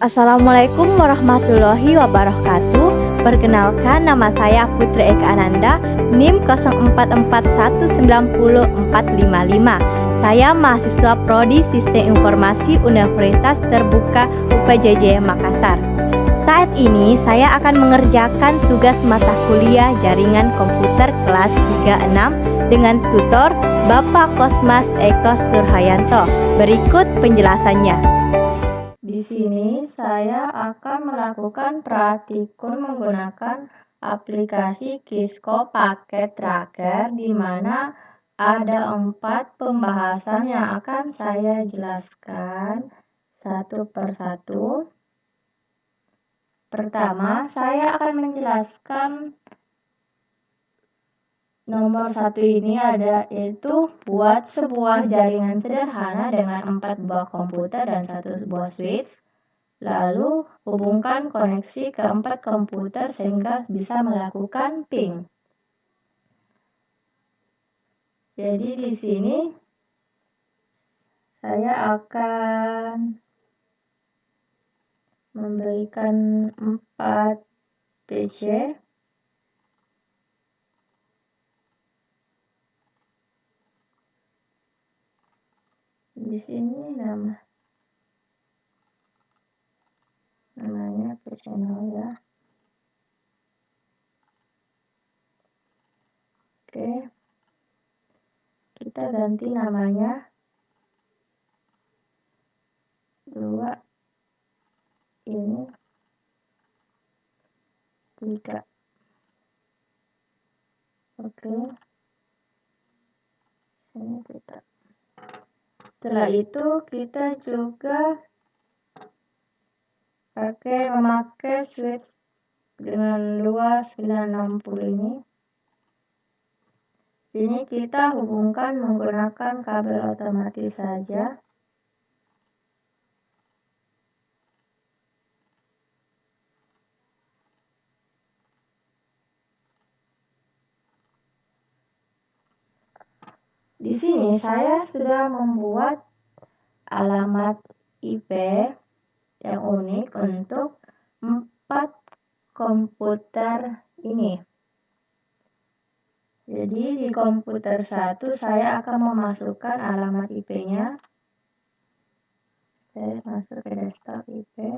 Assalamualaikum warahmatullahi wabarakatuh. Perkenalkan, nama saya Putri Eka Ananda, NIM 0441904455. Saya mahasiswa Prodi Sistem Informasi Universitas Terbuka UPJJ Makassar. Saat ini saya akan mengerjakan tugas mata kuliah Jaringan Komputer kelas 36 dengan tutor Bapak Kosmas Eko Surhayanto. Berikut penjelasannya. Di sini saya akan melakukan praktikum menggunakan aplikasi Kisko Paket Tracker, di mana ada 4 pembahasan yang akan saya jelaskan satu persatu. Pertama, saya akan menjelaskan nomor 1 ini yaitu buat sebuah jaringan sederhana dengan 4 buah komputer dan 1 buah switch. Lalu hubungkan koneksi ke 4 komputer sehingga bisa melakukan ping. Jadi di sini saya akan memberikan 4 PC. Di sini namanya per channel ya. Oke. Kita ganti namanya 2, ini 3. Oke. Ini kita. Setelah itu kita juga memakai switch dengan luas 960 ini. Sini kita hubungkan menggunakan kabel otomatis saja. Di sini saya sudah membuat alamat IP yang unik untuk 4 komputer ini. Jadi di komputer 1 saya akan memasukkan alamat IP-nya. Saya masuk ke desktop IP.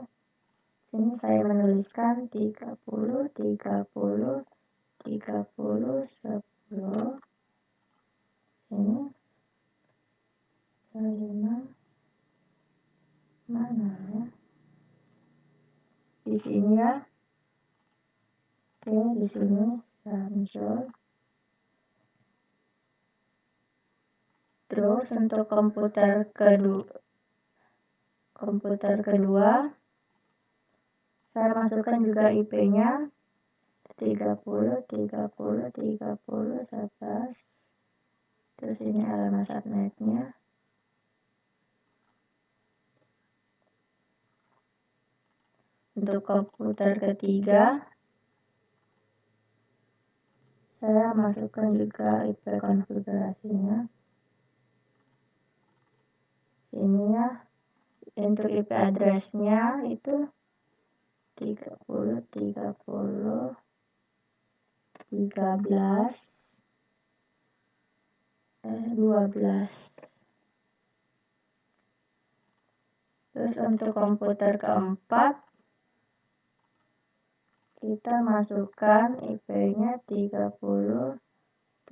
Sini saya menuliskan 30 30 30 10. Ini 5 mana ya? Di sini ya. Oke, di sini sudah muncul. Terus untuk komputer kedua saya masukkan juga IP-nya 30 30 30 11. Terus ini alamat subnetnya. Untuk komputer ketiga saya masukkan juga IP konfigurasinya. Ini ya. Untuk IP address-nya itu 30 30 13 12. Terus untuk komputer keempat kita masukkan IP-nya 30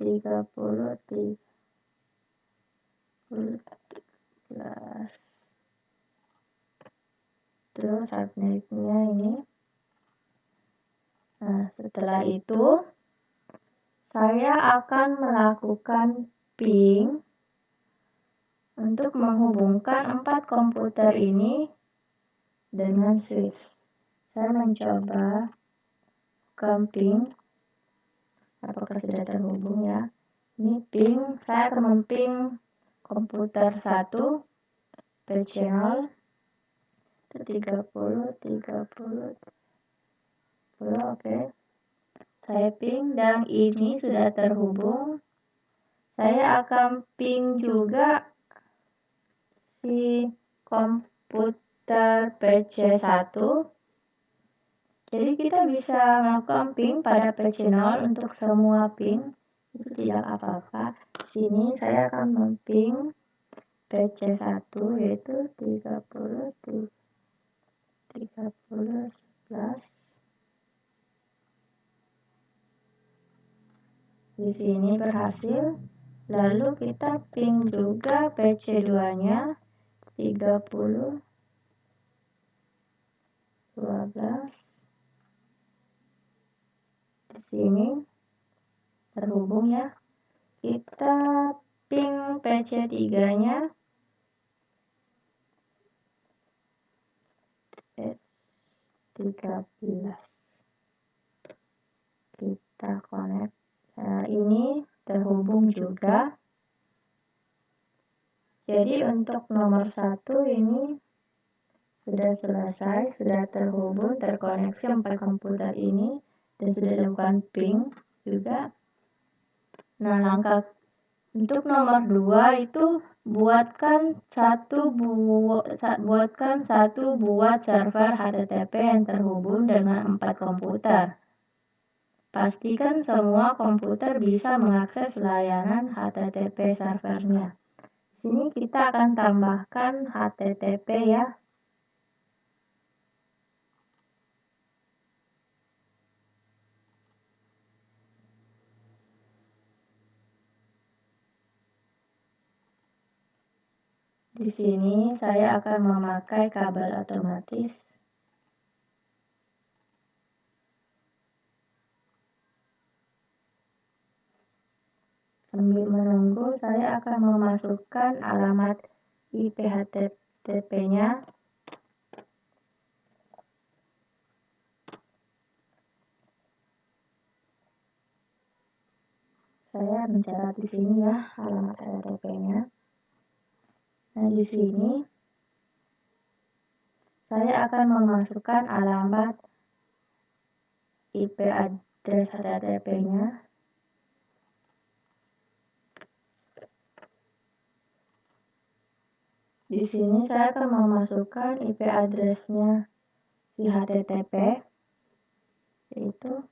30 13. Terus subnetnya ini. Nah, setelah itu saya akan melakukan ping untuk menghubungkan 4 komputer ini dengan switch. Saya mencoba ping. Apakah sudah terhubung ya? Ini ping. Saya akan memping komputer 1 per channel 30 30. Oke. Saya ping dan ini sudah terhubung. Saya akan ping juga si komputer komputer PC1. Jadi kita bisa melakukan ping pada PC0 untuk semua ping. Itu tidak apa-apa. Di sini saya akan memping PC1 yaitu 30 11. Di sini berhasil. Lalu kita ping juga PC2-nya 30 12. Di sini terhubung ya. Kita ping PC3-nya 13. Kita connect. Nah, ini terhubung juga. Jadi untuk nomor 1 ini sudah selesai, sudah terhubung, terkoneksi 4 komputer ini dan sudah dilakukan ping juga. Nah, langkah untuk nomor 2 itu buatkan satu buat server HTTP yang terhubung dengan 4 komputer. Pastikan semua komputer bisa mengakses layanan HTTP servernya. Sini kita akan tambahkan HTTP ya. Di sini saya akan memakai kabel otomatis. Sambil menunggu, saya akan memasukkan alamat IP HTTP-nya. Saya mencatat di sini ya alamat HTTP-nya. Nah, di sini saya akan memasukkan alamat IP address HTTP-nya. Di sini saya akan memasukkan IP address-nya si HTTP, yaitu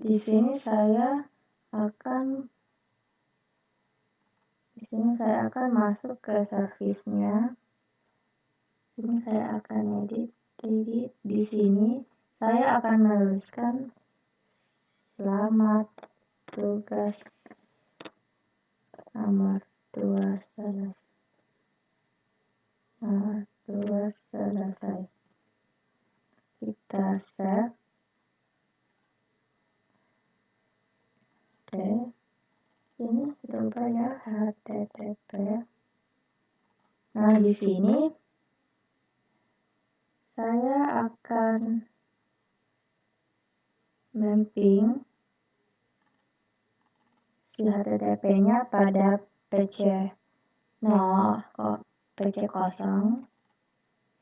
di sini saya akan masuk ke servisnya. Ini saya akan edit. Di sini saya akan menuliskan selamat tugas nomor 2 selesai. Kita save. Oke. Ini coba ya HTTP. Nah, di sini saya akan memping si HTTP-nya pada PC 0 PC 0.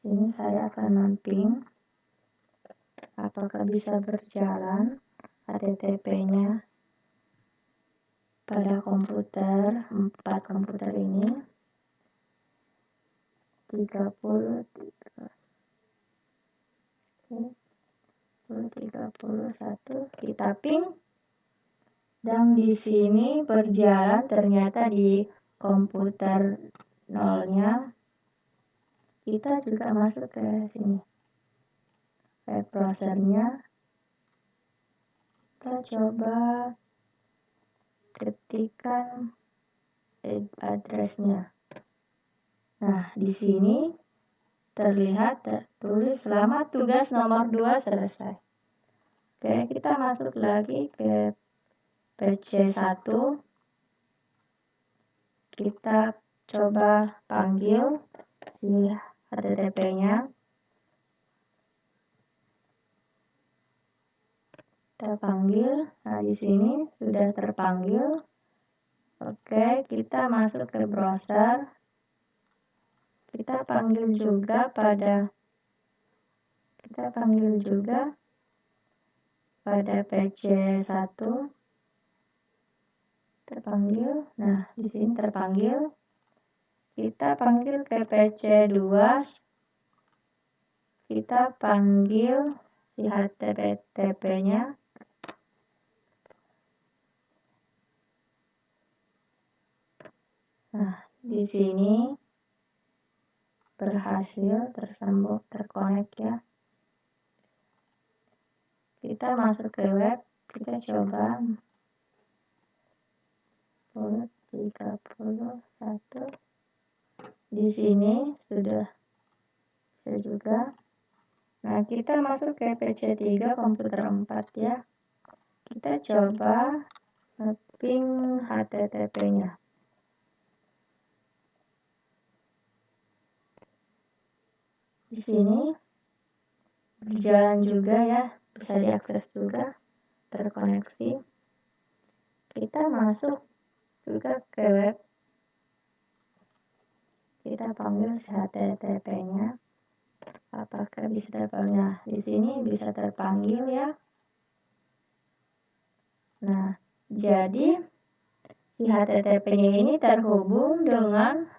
Sini saya akan memping apakah bisa berjalan HTTP-nya pada komputer 4 komputer ini. 31. Kita ping dan di sini berjalan ternyata di komputer 0-nya. Kita juga masuk ke sini web browser-nya. Kita coba ketikkan address-nya. Nah, di sini terlihat tertulis selamat tugas nomor 2 selesai. Oke, kita masuk lagi ke PC1. Kita coba panggil si HTTP-nya. Kita panggil. Nah, di sini sudah terpanggil. Oke, kita masuk ke browser. Kita panggil juga pada PC1. Terpanggil. Nah, di sini terpanggil. Kita panggil ke PC2. Kita panggil si HTTP-nya. Nah, di sini berhasil tersambung, terkonek ya. Kita masuk ke web, kita coba 31. Di sini sudah bisa juga. Nah, kita masuk ke PC3 komputer 4 ya. Kita coba mapping HTTP-nya. Di sini berjalan juga ya, bisa diakses juga, terkoneksi. Kita masuk juga ke web. Kita panggil si HTTP-nya. Apakah bisa terpanggil? Nah, di sini bisa terpanggil ya. Nah, jadi si HTTP-nya ini terhubung dengan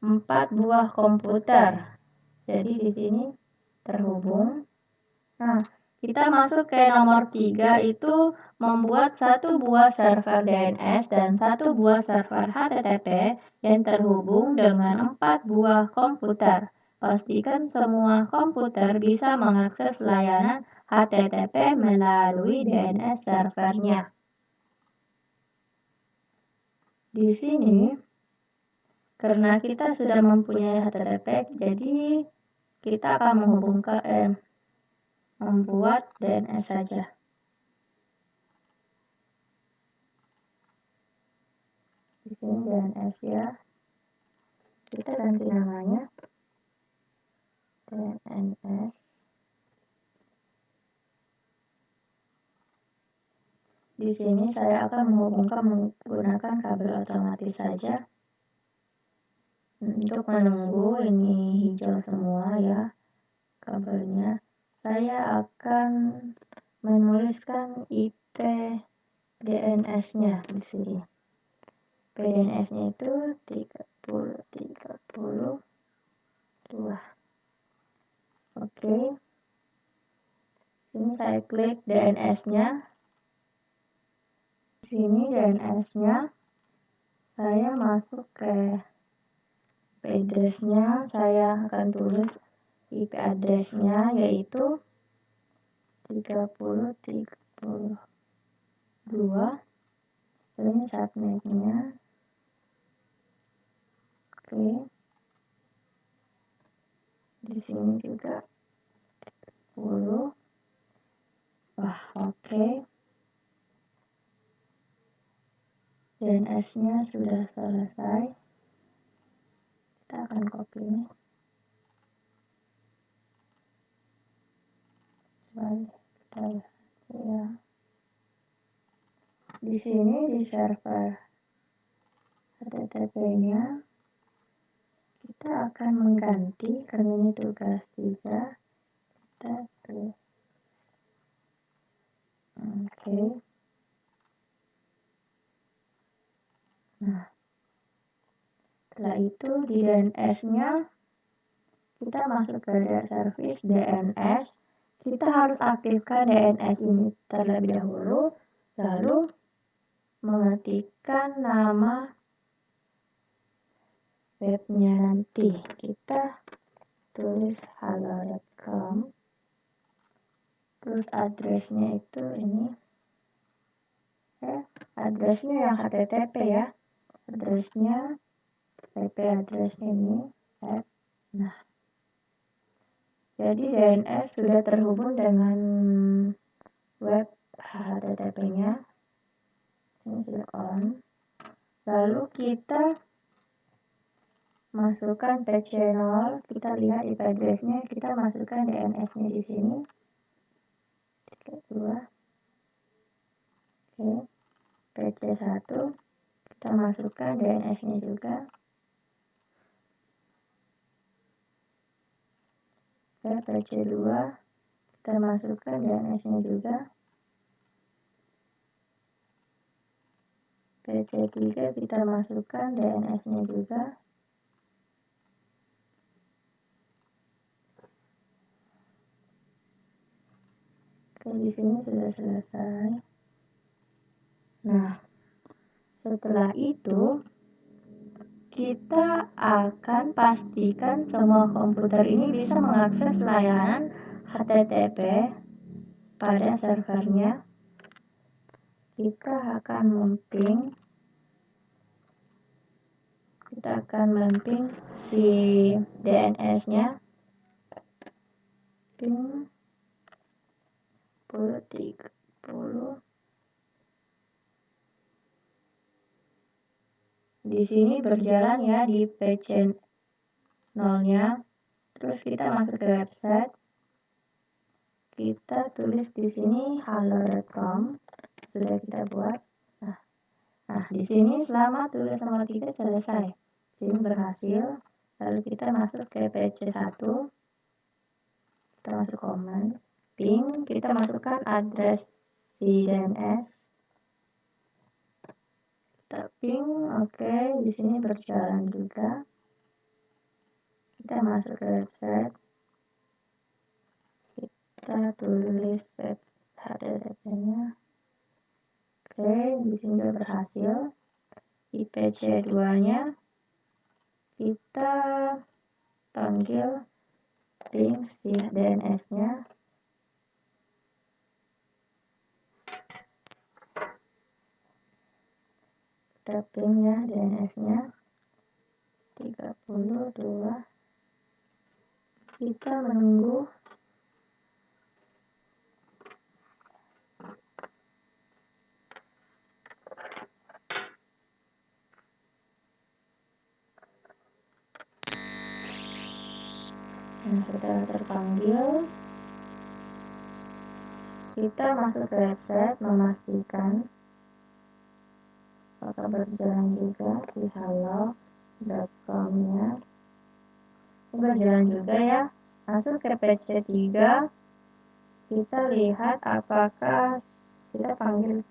4 buah komputer. Jadi di sini terhubung. Nah, kita masuk ke nomor 3 itu membuat 1 buah server DNS dan 1 buah server HTTP yang terhubung dengan 4 buah komputer. Pastikan semua komputer bisa mengakses layanan HTTP melalui DNS servernya. Di sini, karena kita sudah mempunyai HTTP, jadi kita akan membuat DNS saja. Di sini DNS ya. Kita ganti namanya DNS. Di sini saya akan menghubungkan menggunakan kabel otomatis saja. Untuk menunggu ini hijau semua ya kabelnya. Saya akan menuliskan IP DNS-nya di sini. DNS-nya itu 30.32. Oke. Sini saya klik DNS-nya. Di sini DNS-nya. Saya masuk ke IP address-nya. Saya akan tulis IP address-nya yaitu 30.32. Ini subnet-nya. Oke. Di sini juga 10. Wah, oke. DNS-nya sudah selesai. Kita akan copy ini. Coba kita lihat ya. Di sini di server HTTP-nya kita akan mengganti karena ini tugas 3. Kita klik. Oke. Nah, setelah itu di DNS-nya kita masuk ke service DNS. Kita harus aktifkan DNS ini terlebih dahulu, lalu mengetikkan nama webnya nanti. Kita tulis halo.com, terus addressnya itu ini. Addressnya yang HTTP ya. Addressnya IP addressnya ini. Nah, jadi DNS sudah terhubung dengan web HTTP-nya. Ini sudah on. Lalu kita masukkan PC0, kita lihat IP address-nya, kita masukkan DNS-nya di sini. 32. Oke, PC1 kita masukkan DNS-nya juga. Oke, PC2 kita masukkan DNS-nya juga. PC3 kita masukkan DNS-nya juga. Oke, di sini sudah selesai. Nah, setelah itu kita akan pastikan semua komputer ini bisa mengakses layanan HTTP pada servernya. Kita akan mapping si DNS-nya ping 1030. Di sini berjalan ya di PC 0-nya. Terus kita masuk ke website. Kita tulis di sini halo.com. Sudah kita buat. Nah, di sini selama tulis nomor 3 selesai. Sini berhasil. Lalu kita masuk ke PC1. Kita masuk command. Ping, kita masukkan address si DNS. Kita ping, oke, di sini berjalan juga. Kita masuk ke website. Kita tulis web HTTP-nya. Oke, di sini sudah berhasil. Di PC2-nya kita panggil ping si DNS-nya. Kita ping ya DNS-nya 32. Kita menunggu. Nah, setelah terpanggil, kita masuk ke website memastikan apakah berjalan juga di halo.com-nya. Berjalan juga ya. Masuk ke PC3, kita lihat apakah kita panggil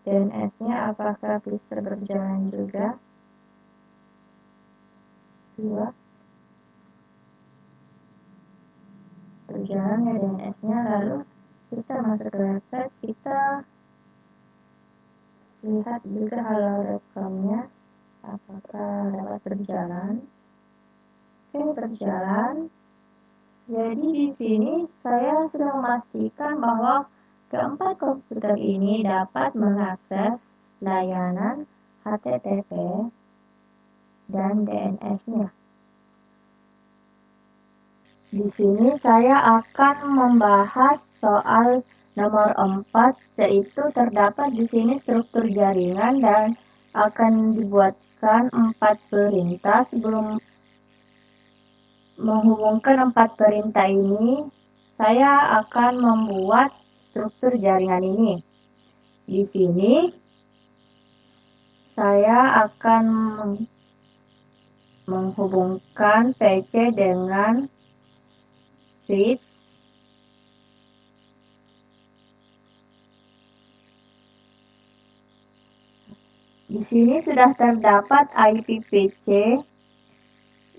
DNS-nya apakah bisa berjalan juga. 2. Berjalan ya DNS-nya. Lalu kita masuk ke website, kita lihat juga halo.com-nya apakah dapat berjalan. Oke, berjalan. Jadi di sini saya sudah memastikan bahwa keempat komputer ini dapat mengakses layanan HTTP dan DNS-nya. Di sini saya akan membahas soal nomor 4, yaitu terdapat di sini struktur jaringan dan akan dibuatkan 4 perintah. Sebelum menghubungkan 4 perintah ini, saya akan membuat struktur jaringan ini. Di sini saya akan menghubungkan PC dengan switch. Di sini sudah terdapat IP PC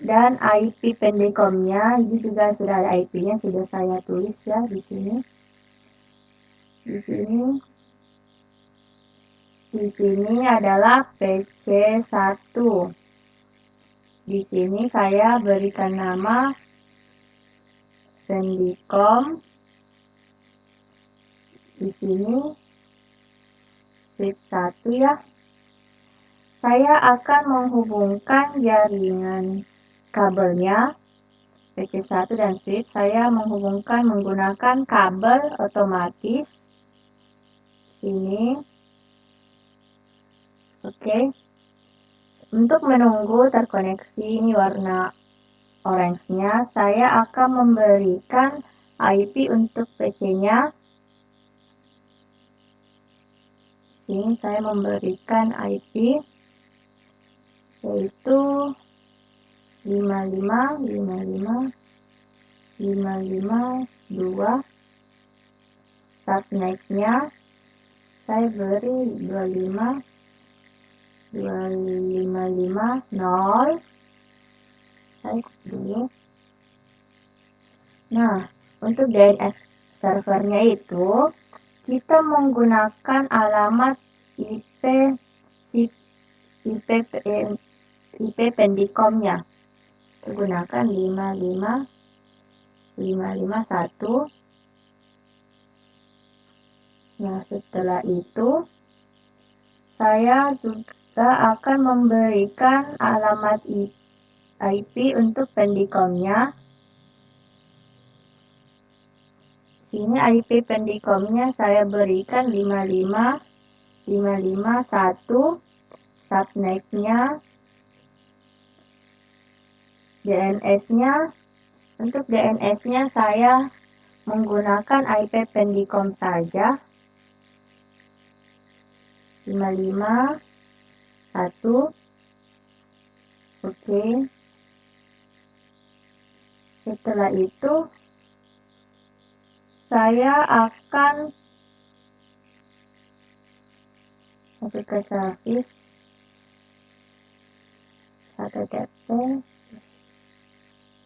dan IP pendekkomnya. Ini juga sudah ada IP-nya, sudah saya tulis ya di sini. Di sini adalah PC1. Di sini saya berikan nama pendekkom. Di sini switch 1 ya. Saya akan menghubungkan jaringan kabelnya PC1 dan switch. Saya menghubungkan menggunakan kabel otomatis. Ini. Oke. Untuk menunggu terkoneksi, ini warna orange-nya, saya akan memberikan IP untuk PC-nya Sini saya memberikan IP yaitu 55555552. Subnetnya saya beri 2525550. Saya dulu. Nah, untuk DNS servernya itu kita menggunakan alamat IP Pendicom-nya. Gunakan 55551. Nah, setelah itu saya juga akan memberikan alamat IP untuk Pendicom-nya. Sini IP Pendicom-nya saya berikan 55551. Subnet-nya, DNS-nya. Untuk DNS-nya saya menggunakan IP Pendicom saja. 551. Oke. Setelah itu saya akan masuk ke service HTTP.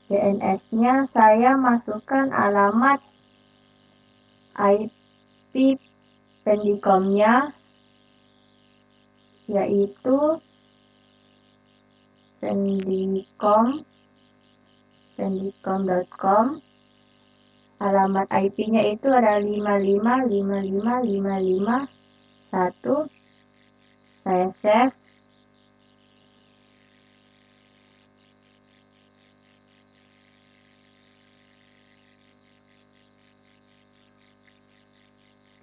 DNS-nya saya masukkan alamat IP Pendicom-nya yaitu pendicom.com. Alamat IP-nya itu ada 5555551. Saya save.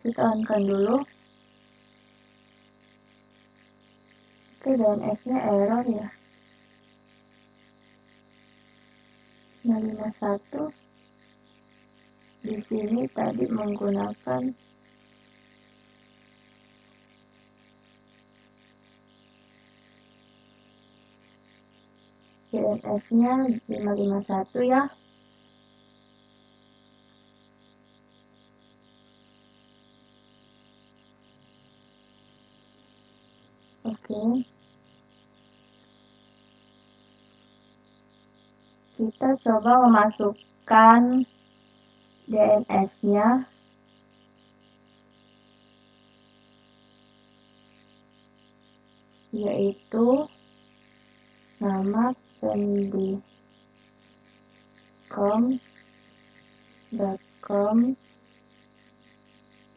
Kita on-kan dulu. Oke, DNS-nya error ya. 551. Di sini tadi menggunakan DNS-nya 551 ya. Oke. Kita coba memasukkan DNS-nya. Yaitu nama pendicom.com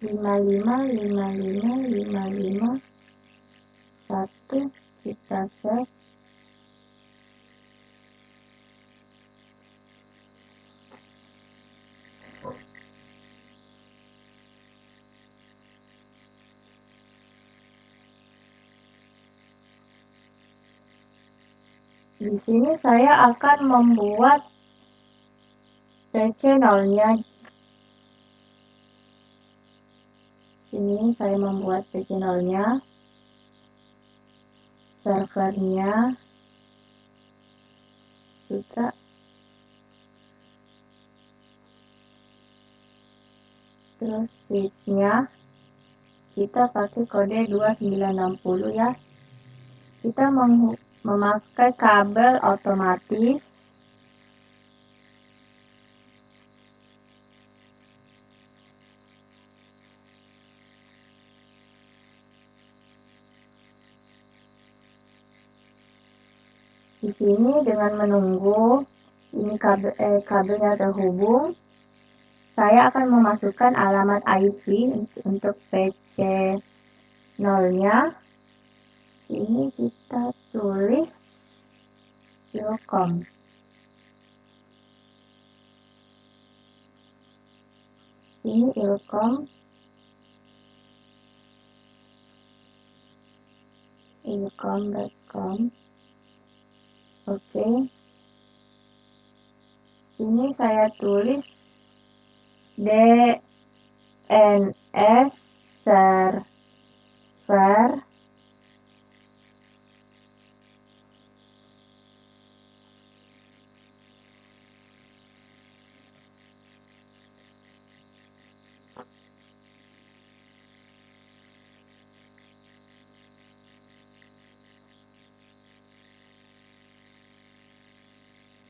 5555551. Kita save. Di sini saya akan membuat channel-nya. Ini saya membuat channel-nya, servernya juga. Terus switch-nya kita pakai kode 2960 ya. Kita memakai kabel otomatis. Di sini dengan menunggu ini kabelnya terhubung, saya akan memasukkan alamat IP untuk PC 0-nya. Ini kita tulis Ilkom. Ini ilkom.com. Oke. Ini saya tulis DNS server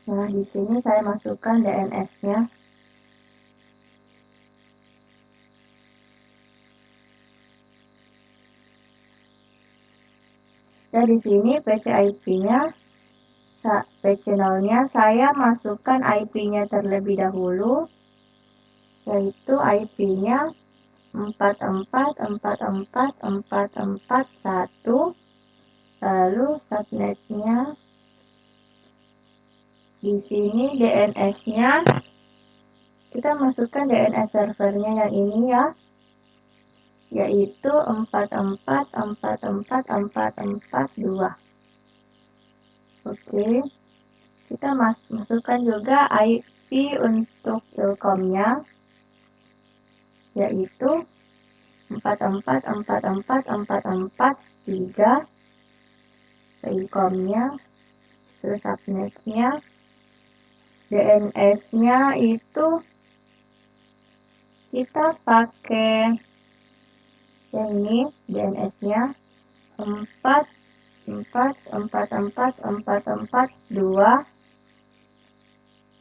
Nah, di sini saya masukkan DNS-nya. Dan di sini PC IP-nya, PC channel-nya saya masukkan IP-nya terlebih dahulu, yaitu IP-nya 44444441, lalu subnet-nya di sini DNS-nya kita masukkan DNS servernya yang ini ya, yaitu 44444442. Oke, kita masukkan juga IP untuk ilkomnya, yaitu 44444443 ilkomnya, terus subnetnya, DNS-nya itu kita pakai yang ini, DNS-nya 44444442.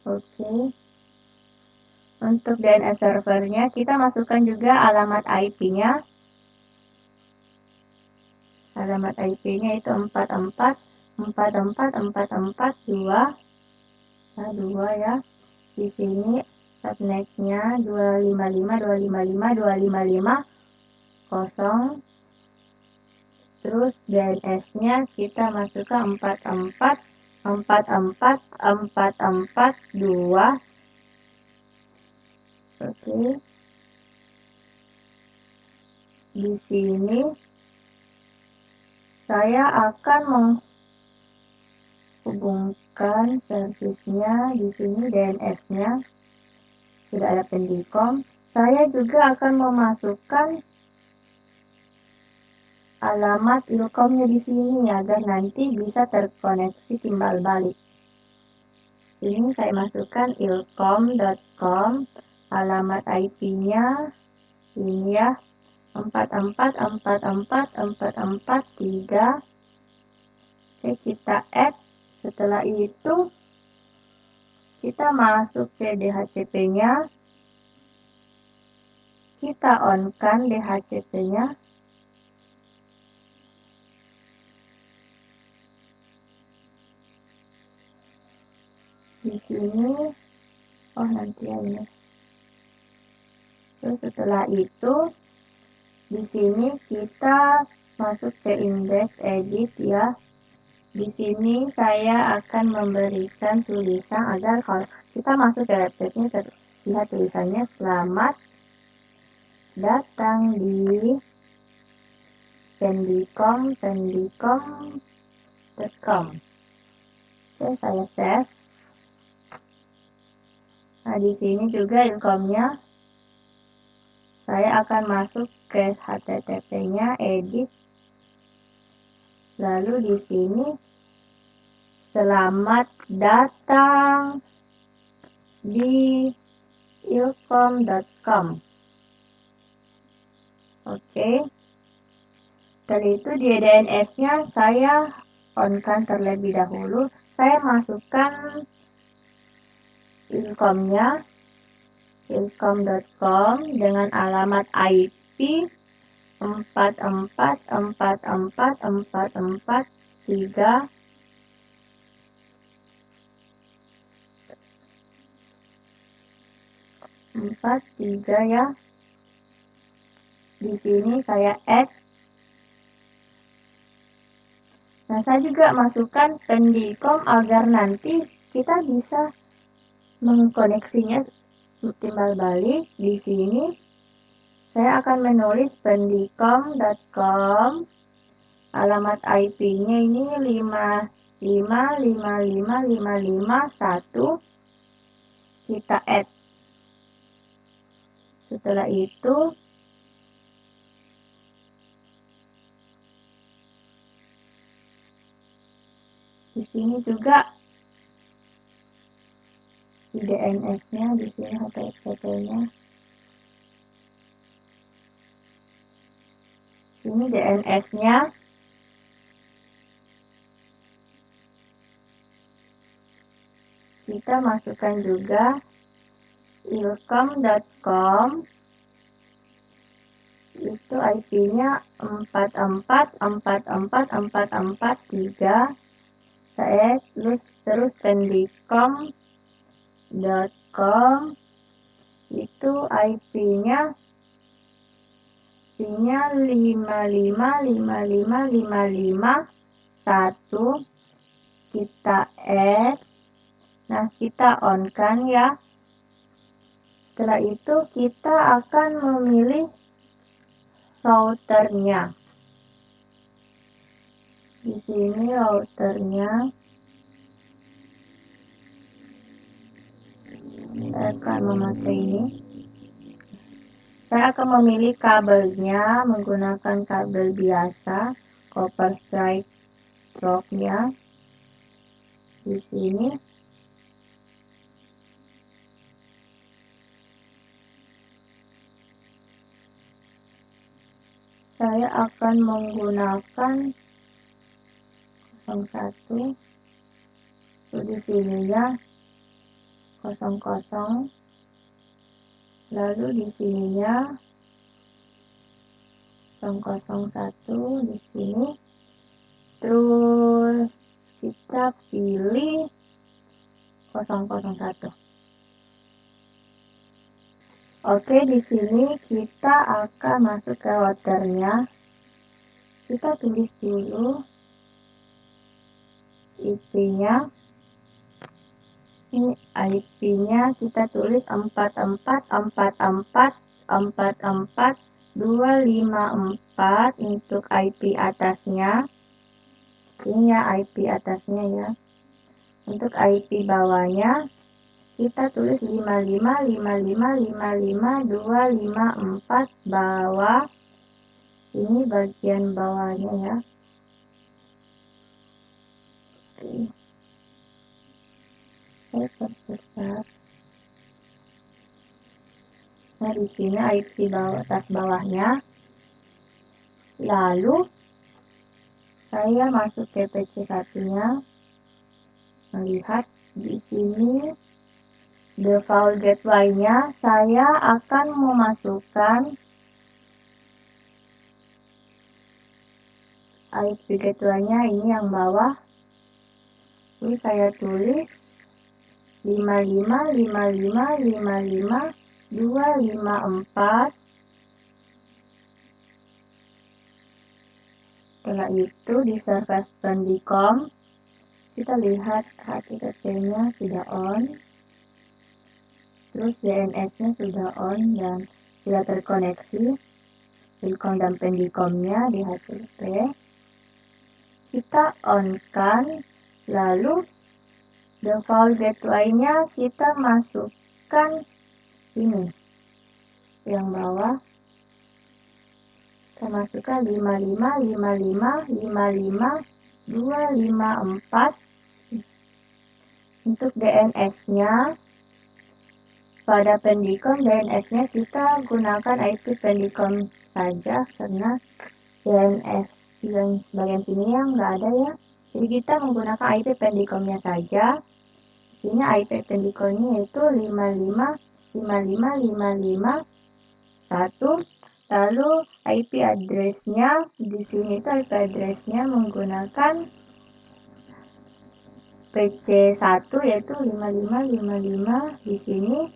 Oke. Untuk DNS servernya kita masukkan juga alamat IP-nya. Alamat IP-nya itu 44444442. Nah, 2 ya. Di sini subnetnya 255.255.255.0. Terus DNS-nya kita masukkan 44444442. Oke. Di sini saya akan menghubungkan servisnya. Di sini DNS-nya sudah ada Pendikom. Saya juga akan memasukkan alamat ilkomnya di sini agar nanti bisa terkoneksi timbal balik. Ini saya masukkan ilkom.com, alamat IP-nya ini ya, 44444443. Oke, kita add. Setelah itu kita masuk ke DHCP-nya, kita on-kan DHCP-nya. Di sini, nanti ya ini. Terus setelah itu, di sini kita masuk ke index edit ya. Di sini saya akan memberikan tulisan agar kalau kita masuk ke website-nya terlihat tulisannya selamat datang di pendikom.com. Oke, saya save. Nah, di sini juga ilkomnya. Saya akan masuk ke HTTP-nya, edit. Lalu di sini selamat datang di ilkom.com. Oke. Setelah itu di DNS-nya saya on-kan terlebih dahulu. Saya masukkan ilkomnya, ilkom.com dengan alamat IP 44444443. Ya. Di sini saya add. Nah, saya juga masukkan Pendikom agar nanti kita bisa mengkoneksinya timbal balik. Di sini saya akan menulis pendikom.com. Alamat IP-nya ini 55555551. Kita add. Setelah itu di sini juga di DNS-nya, di sini HTTP-nya. Ini DNS-nya. kita masukkan juga ilkom.com, itu IP-nya 44444443, terus pendikom.com, itu IP-nya 55555551, kita add. Nah, kita on kan ya. Setelah itu kita akan memilih routernya. Di sini routernya. Saya akan memakai ini. Saya akan memilih kabelnya menggunakan kabel biasa, copper stripe drop-nya. Di sini. Saya akan menggunakan 01. Di sininya 00. Lalu di sininya 001 di sini. Terus kita pilih 001. Oke, di sini kita akan masuk ke routernya. Kita tulis dulu IP-nya. Ini IP-nya kita tulis 4444444 untuk IP atasnya. Ini ya IP atasnya ya. Untuk IP bawahnya kita tulis 555555254 bawah. Ini bagian bawahnya ya. Saya perbesar. Nah, di sini IP atas bawahnya. Lalu saya masuk ke PC1-nya. Melihat di sini default gateway-nya, saya akan memasukkan IP gateway-nya ini yang bawah. Ini saya tulis 55555555254. Setelah itu di service pendikom kita lihat HTTP-nya sudah on, terus DNS-nya sudah on dan sudah terkoneksi ilkom dan pendikomnya di HTTP. Kita on-kan, lalu default gateway-nya kita masukkan ini yang bawah. Kita masukkan 55555555254. Untuk DNS-nya pada pendikom, DNS-nya kita gunakan IP pendikom saja karena DNS yang bagian sini yang nggak ada ya. Jadi kita menggunakan IP pendikomnya saja. Ini IP pendikomnya yaitu 555555551. Lalu IP address-nya di sini itu IP address-nya menggunakan PC1 yaitu 5555 di sini.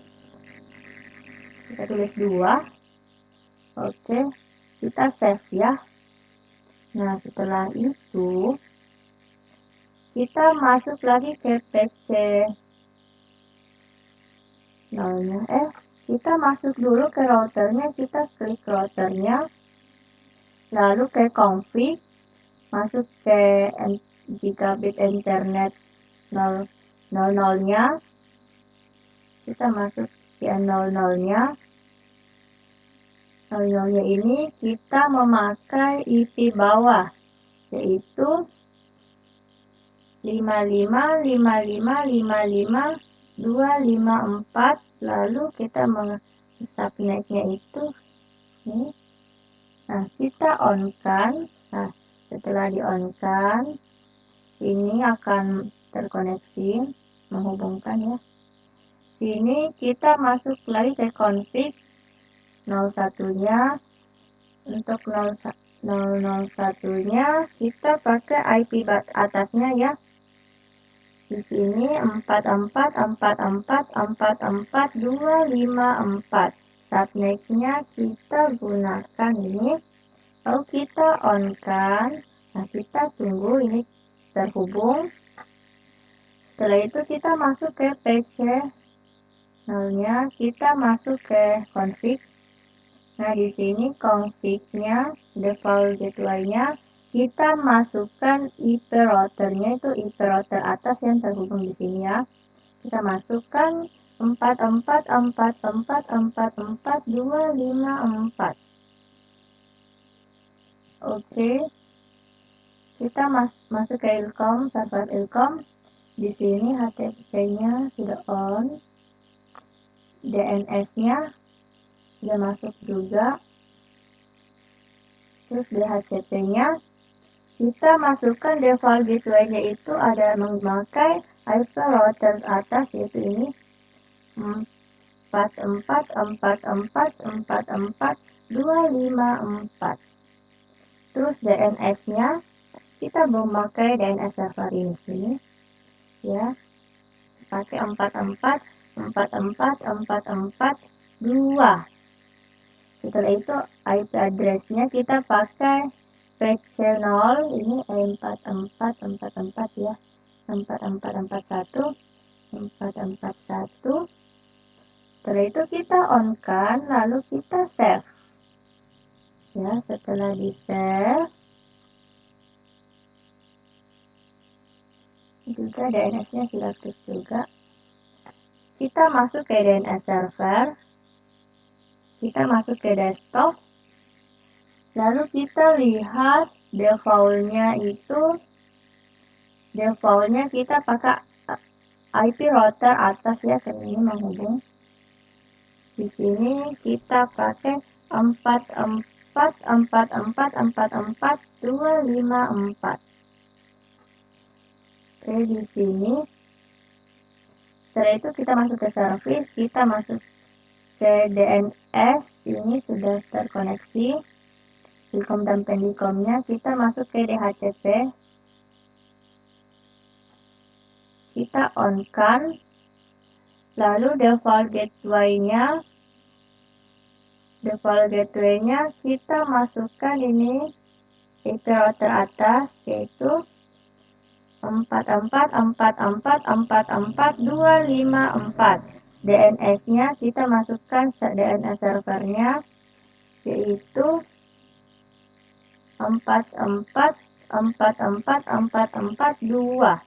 Kita tulis 2. Oke, kita save ya. Nah, setelah itu kita masuk lagi ke PC 0-nya. Kita masuk dulu ke routernya, kita klik routernya, lalu ke config, masuk ke gigabit internet 00-nya, kita masuk ke 00-nya. 00-nya ini kita memakai IP bawah, yaitu 55555555254. Lalu kita subnetnya itu ini. Nah, kita on-kan. Nah, setelah di on-kan, ini akan terkoneksi. menghubungkan ya. Sini kita masuk lagi ke config 01-nya. Untuk 001-nya kita pakai IP atasnya ya. Di sini 44444424. Subnetnya kita gunakan ini. Lalu kita on kan. Nah, kita tunggu ini terhubung. Setelah itu kita masuk ke PC 0-nya, kita masuk ke config. Nah, di sini config-nya, default gateway-nya, kita masukkan IP routernya, itu IP router atas yang terhubung di sini ya. Kita masukkan 44444424. Oke. Kita masuk ke Ilkom, server Ilkom. Di sini HTTP-nya sudah on. DNS-nya sudah masuk juga. Terus DHCP-nya kita masukkan default gateway-nya itu ada memakai IP router atas, yaitu ini 44444424. Terus DNS-nya kita memakai DNS server ini ya, pakai 44444442. Setelah itu IP address-nya kita pakai PC0, ini 4444 ya, 4441 441. Setelah itu kita on kan, lalu kita save ya. Setelah di save juga DNS-nya sudah aktif juga. Kita masuk ke DNS server, kita masuk ke desktop, lalu kita lihat default-nya itu, default-nya kita pakai IP router atas ya, karena ini menghubung. Di sini kita pakai 44444424. Oke, di sini. Setelah itu kita masuk ke service, kita masuk ke DNS, ini sudah terkoneksi. Ilkom dan Pendikomnya, kita masuk ke DHCP. Kita on kan. Lalu default gateway-nya kita masukkan ini IP router atas, yaitu 44444424. DNS-nya kita masukkan DNS servernya, yaitu 44444442.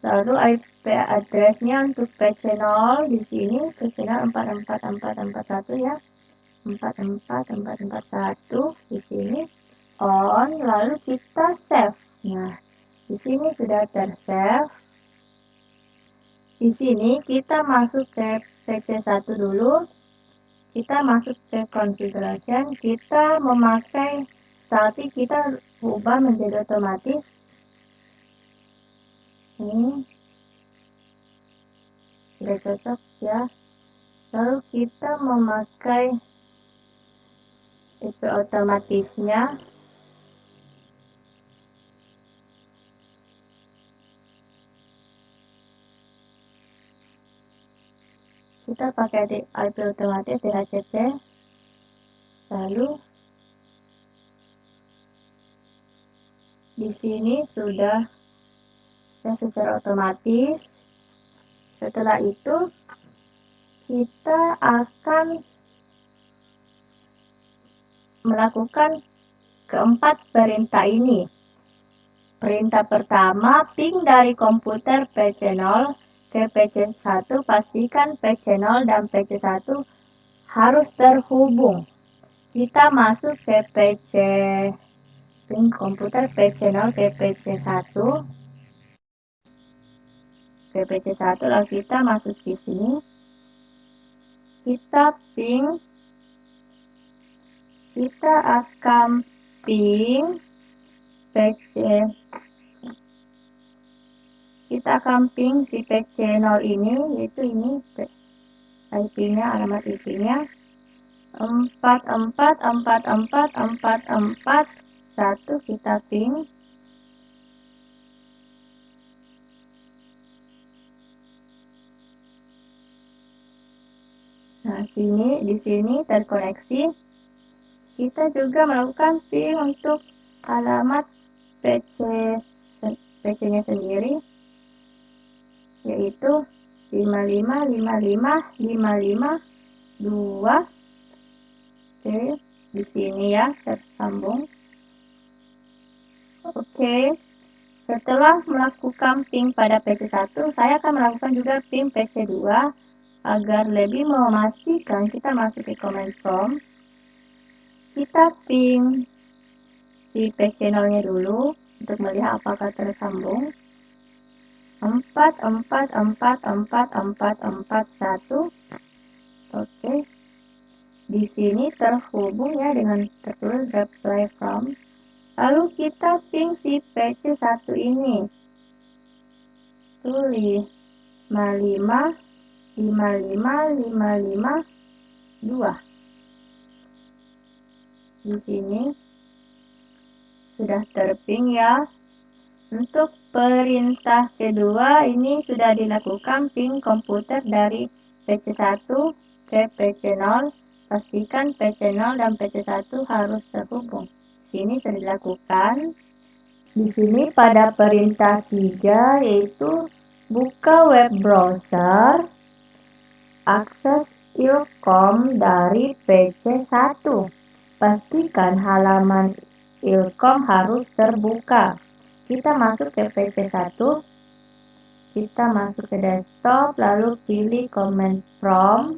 Lalu IP address-nya untuk PC0 di sini, PC0 44441 ya. 44441 di sini on, lalu kita save. Nah, di sini sudah tersave. Di sini kita masuk ke PC1 dulu. Kita masuk ke configuration, kita memakai static, kita ubah menjadi otomatis. Ini sudah cocok ya. Lalu kita memakai itu otomatisnya. Kita pakai IP otomatis DHCP. Lalu di sini sudah secara otomatis. Setelah itu kita akan melakukan keempat perintah ini. Perintah pertama, ping dari komputer PC0 ke PC1, pastikan PC0 dan PC1 harus terhubung. Kita masuk ke ping komputer PC0 ke PC1. Ke PC1, lalu kita masuk di sini. Kita ping. Kita akan ping PC kita akan ping si PC0 ini, yaitu ini IP-nya, alamat IP-nya 44444441 kita ping. Nah, di sini terkoneksi. Kita juga melakukan ping untuk alamat PC-nya sendiri, yaitu 5555552. Oke, di sini ya tersambung. Oke, setelah melakukan ping pada PC1, saya akan melakukan juga ping PC2 agar lebih memastikan. Kita masuk ke command prompt. Kita ping si PC0-nya dulu untuk melihat apakah tersambung. 44444441. Oke. Di sini terhubung ya dengan tertulis reply from. Lalu kita ping si PC1 ini. Tulis 5555552. Di sini sudah terping ya. Untuk perintah kedua ini sudah dilakukan ping komputer dari PC1 ke PC0. Pastikan PC0 dan PC1 harus terhubung. Sini sudah dilakukan. Di sini pada perintah 3 yaitu buka web browser, akses ilkom dari PC1. Pastikan halaman ilkom harus terbuka. Kita masuk ke PC1, kita masuk ke desktop, lalu pilih command prompt.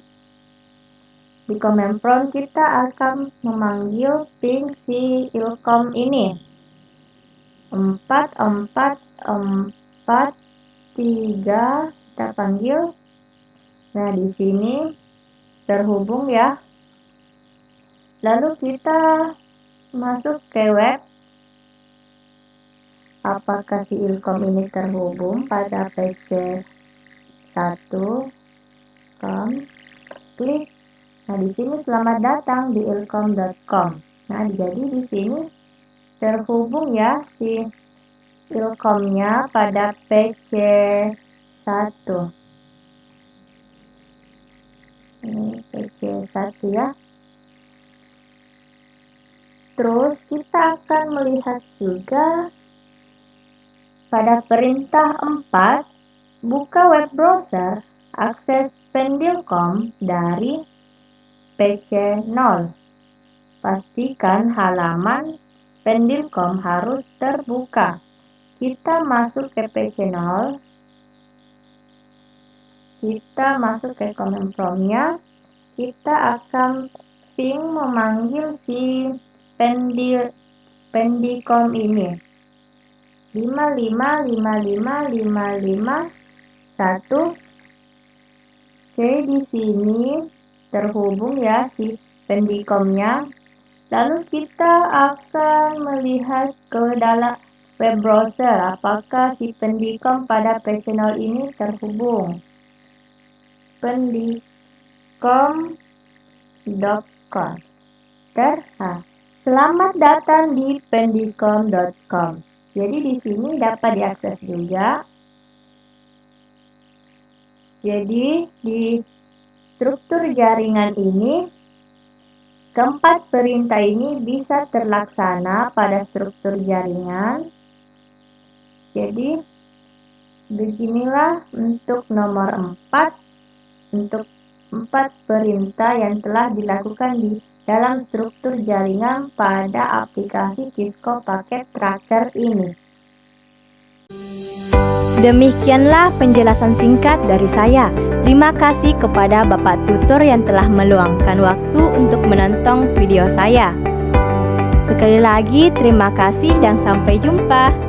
Di command prompt kita akan memanggil ping si ilkom ini. 4443 kita panggil. Nah, di sini terhubung ya. Lalu kita masuk ke web. Apakah si ilkom ini terhubung pada PC1? Klik. Nah, di sini selamat datang di ilkom.com. Nah, jadi di sini terhubung ya si ilkomnya pada PC1. Ini PC1 ya. Terus kita akan melihat juga pada perintah 4, buka web browser, akses Pendilkom dari PC0. Pastikan halaman Pendilkom harus terbuka. Kita masuk ke PC0. Kita masuk ke command prompt-nya. Kita akan ping memanggil si Pendilkom ini. 5555551. Oke, di sini terhubung ya si Pendilkomnya. Lalu kita akan melihat ke dalam web browser apakah si Pendilkom pada PC0 ini terhubung. Pendilkom.com. Selamat datang di pendilkom.com. Jadi di sini dapat diakses juga. Jadi di struktur jaringan ini, keempat perintah ini bisa terlaksana pada struktur jaringan. Jadi beginilah untuk nomor 4, untuk 4 perintah yang telah dilakukan di dalam struktur jaringan pada aplikasi Cisco Packet Tracker ini. Demikianlah penjelasan singkat dari saya. Terima kasih kepada Bapak Tutor yang telah meluangkan waktu untuk menonton video saya. Sekali lagi terima kasih dan sampai jumpa.